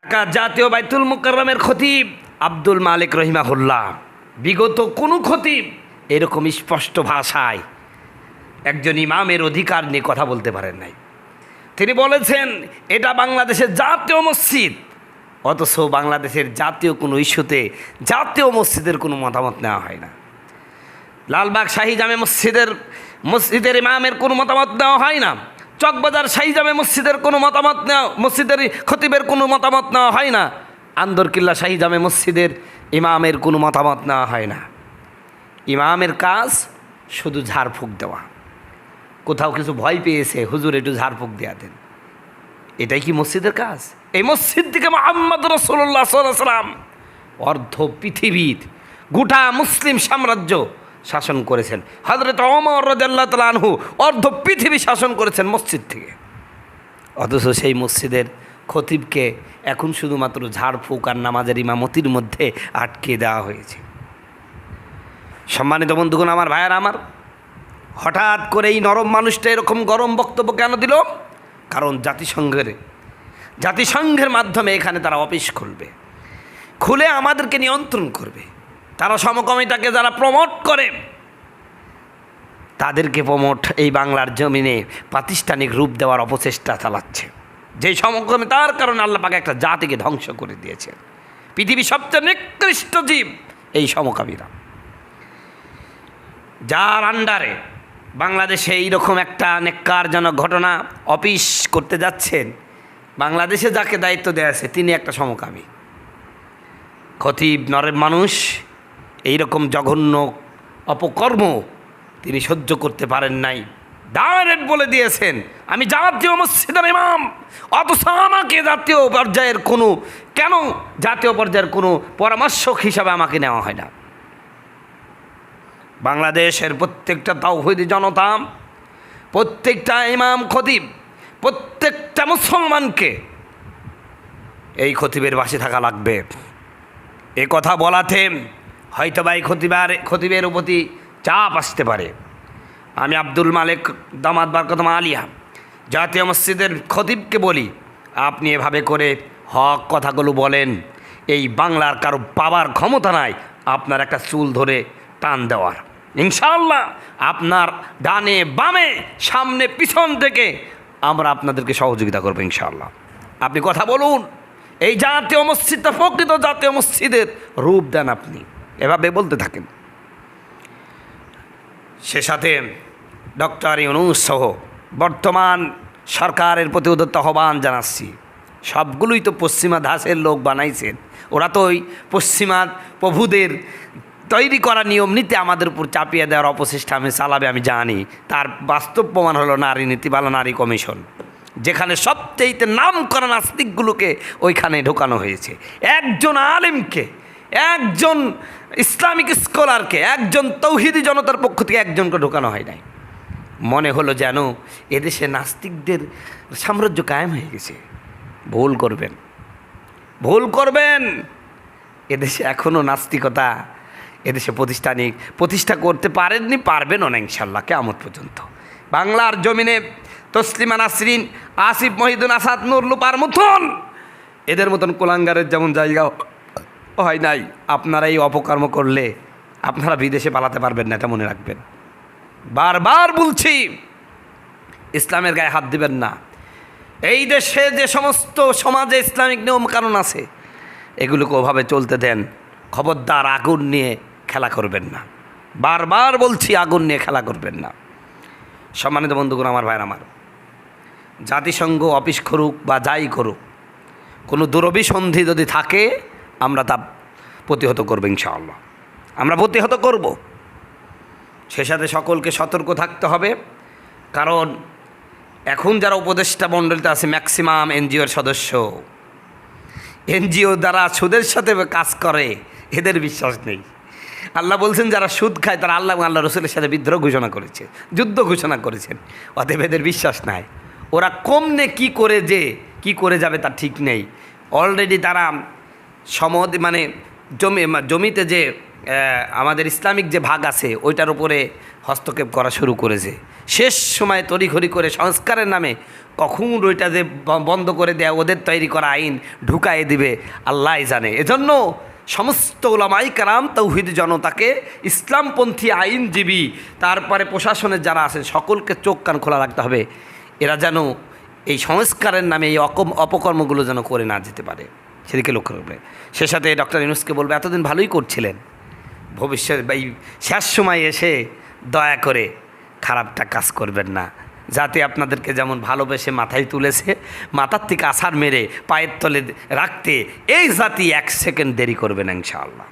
ঢাকা জাতীয় বাইতুল মুকাররমের খতিব আব্দুল মালিক রহিমাহুল্লাহ বিগত কোনো খতিব এরকম স্পষ্ট ভাষায় একজন ইমামের অধিকার নিয়ে কথা বলতে পারেন নাই। তিনি বলেছেন এটা বাংলাদেশের জাতীয় মসজিদ, অথচ বাংলাদেশের জাতীয় কোনো ইস্যুতে জাতীয় মসজিদের কোনো মতামত নেওয়া হয় না। লালবাগ শাহী জামে মসজিদের ইমামের কোনো মতামত নেওয়া হয় না। চকবাজার শাহী জামে মসজিদের কোনো মতামত নেওয়া, মসজিদের খতিবের কোনো মতামত নেওয়া হয় না। আন্দরকিল্লা শাহী জামে মসজিদের ইমামের কোনো মতামত নেওয়া হয় না। ইমামের কাজ শুধু ঝাড়ফুঁক দেওয়া। কোথাও কিছু ভয় পেয়েছে, হুজুর একটু ঝাড়ফুঁক দেওয়া দেন, এটাই কি মসজিদের কাজ? এই মসজিদ থেকে মুহাম্মদ রাসূলুল্লাহ সাল্লাল্লাহু আলাইহি ওয়াসাল্লাম অর্ধ পৃথিবীর গোটা মুসলিম সাম্রাজ্য শাসন করেছেন। হযরত ওমর রাদিয়াল্লাহু তাআলা আনহু অর্ধ পৃথিবী শাসন করেছেন মসজিদ থেকে, অথচ সেই মসজিদের খতিবকে এখন শুধুমাত্র ঝাড়ফুঁক আর নামাজের ইমামতির মধ্যে আটকে দেওয়া হয়েছে। সম্মানিত বন্ধুগণ, আমার ভাইয়ারা, আমার হঠাৎ করে এই নরম মানুষটা এরকম গরম বক্তব্য কেন দিল? কারণ জাতিসংঘের মাধ্যমে এখানে তারা অফিস খুলে আমাদেরকে নিয়ন্ত্রণ করবে। তারা সমকামিতাকে যারা প্রমোট করে তাদেরকে এই বাংলার জমিনে প্রাতিষ্ঠানিক রূপ দেওয়ার অপচেষ্টা চালাচ্ছে। যেই সমকামিতার কারণে আল্লাহ পাক একটা জাতিকে ধ্বংস করে দিয়েছেন। পৃথিবীর সবচেয়ে নিকৃষ্ট জীব এই সমকামীরা, যার আন্ডারে বাংলাদেশে এইরকম একটা নেক্কারজনক ঘটনা অফিস করতে যাচ্ছেন। বাংলাদেশে যাকে দায়িত্ব দেওয়া আছে তিনি একটা সমকামী খতিব, নরের মানুষ। এইরকম জঘন্য অপকর্ম তিনি সহ্য করতে পারেন নাই। ডাইরেক্ট বলে দিয়েছেন, আমি জাতীয় মসজিদের ইমাম, অথচ আমাকে জাতীয় পর্যায়ের কোনো পরামর্শক হিসাবে আমাকে নেওয়া হয় না। বাংলাদেশের প্রত্যেকটা তাওহীদি জনতা, প্রত্যেকটা ইমাম খতিব, প্রত্যেকটা মুসলমানকে এই খতিবের পাশে থাকা লাগবে। এ কথা বলাতে হয়তো বা এই খতিবের প্রতি চাপ আসতে পারে। আমি আব্দুল মালিক দামাত বারকাতুহু আলিয়া জাতীয় মসজিদের খতিবকে বলি, আপনি এভাবে করে হক কথাগুলো বলেন, এই বাংলার কারো পাওয়ার ক্ষমতা নাই আপনার একটা চুল ধরে টান দেওয়ার। ইনশাআল্লাহ আপনার ডানে বামে সামনে পিছন থেকে আমরা আপনাদেরকে সহযোগিতা করবো ইনশাআল্লাহ। আপনি কথা বলুন, এই জাতীয় মসজিদটা প্রকৃত জাতীয় মসজিদের রূপ দেন, আপনি এভাবে বলতে থাকেন। সে সাথে ডক্টর ইউনূস সহ বর্তমান সরকারের প্রতি উদাত্ত আহ্বান জানাচ্ছি। সবগুলোই তো পশ্চিমা ধাঁচের লোক বানাইছেন, ওরা তো ওই পশ্চিমা প্রভুদের তৈরি করা নিয়ম নীতি আমাদের উপর চাপিয়ে দেওয়ার অপচেষ্টা আমি চালাবে, আমি জানি। তার বাস্তব প্রমাণ হলো নারী নীতি বা নারী কমিশন, যেখানে সবচেয়ে নাম করা নাস্তিকগুলোকে ওইখানে ঢোকানো হয়েছে। একজন আলেমকে, একজন ইসলামিক স্কলারকে, একজন তৌহিদি জনতার পক্ষ থেকে একজনকে ঢোকানো হয় নাই। মনে হলো যেন এদেশে নাস্তিকদের সাম্রাজ্য কায়েম হয়ে গেছে। ভুল করবেন। এদেশে এখনও নাস্তিকতা এদেশে প্রতিষ্ঠা করতে পারেননি, পারবেনও না ইনশাল্লাহ কিয়ামত পর্যন্ত। বাংলার জমিনে তসলিমা নাসরিন, আসিফ মহিউদ্দিন আসাদ, নূর লুপার মতন এদের মতন কুলাঙ্গারের যেমন জায়গা হয় নাই, আপনারা এই অপকর্ম করলে আপনারা বিদেশে পালাতে পারবেন না, এটা মনে রাখবেন। বারবার বলছি, ইসলামের গায়ে হাত দিবেন না। এই দেশে যে সমস্ত সমাজে ইসলামিক নিয়ম কানুন আছে এগুলোকে ওভাবে চলতে দেন। খবরদার আগুন নিয়ে খেলা করবেন না। বারবার বলছি, আগুন নিয়ে খেলা করবেন না। সম্মানিত বন্ধুগণ, আমার ভাইয়ের, আমার জাতিসংঘ অফিস করুক বা যাই করুক, কোনো দুরভিসন্ধি যদি থাকে আমরা তা প্রতিহত করব ইনশাআল্লাহ, আমরা প্রতিহত করব। সে সাথে সকলকে সতর্ক থাকতে হবে, কারণ এখন যারা উপদেষ্টা মণ্ডলীতে আছে ম্যাক্সিমাম এনজিওর সদস্য, এনজিও দ্বারা সুদের সাথে কাজ করে, এদের বিশ্বাস নেই। আল্লাহ বলছেন যারা সুদ খায় তারা আল্লাহ এবং আল্লাহ রসুলের সাথে বিদ্রোহ ঘোষণা করেছে, যুদ্ধ ঘোষণা করেছেন। অতএব এদের বিশ্বাস নাই। ওরা কমনে কি করে যাবে তার ঠিক নেই। অলরেডি তারা জমিতে যে আমাদের ইসলামিক যে ভাগ আছে ওইটার উপরে হস্তক্ষেপ করা শুরু করেছে। শেষ সময় তড়িঘড়ি করে সংস্কারের নামে কখন ওইটা যে বন্ধ করে দেয়, ওদের তৈরি করা আইন ঢুকায়ে দিবে আল্লাহ জানে। এজন্য সমস্ত ওলামাই কারাম তৌহিদ জনতাকে, ইসলামপন্থী আইনজীবী, তারপরে প্রশাসনের যারা আছেন সকলকে চোখ কান খোলা রাখতে হবে, এরা যেন এই সংস্কারের নামে এই অপকর্মগুলো যেন করে না যেতে পারে, সেদিকে লক্ষ্য রাখবে। সে সাথে ডক্টর ইউনূসকে বলবে, এতদিন ভালোই করছিলেন, ভবিষ্যৎ এই শেষ সময় এসে দয়া করে খারাপটা কাজ করবেন না, যাতে আপনাদেরকে যেমন ভালোবেসে মাথায় তুলেছে, মাথার থেকে আছাড় মেরে পায়ের তলে রাখতে এই জাতি 1 সেকেন্ড দেরি করবে না ইনশাআল্লাহ।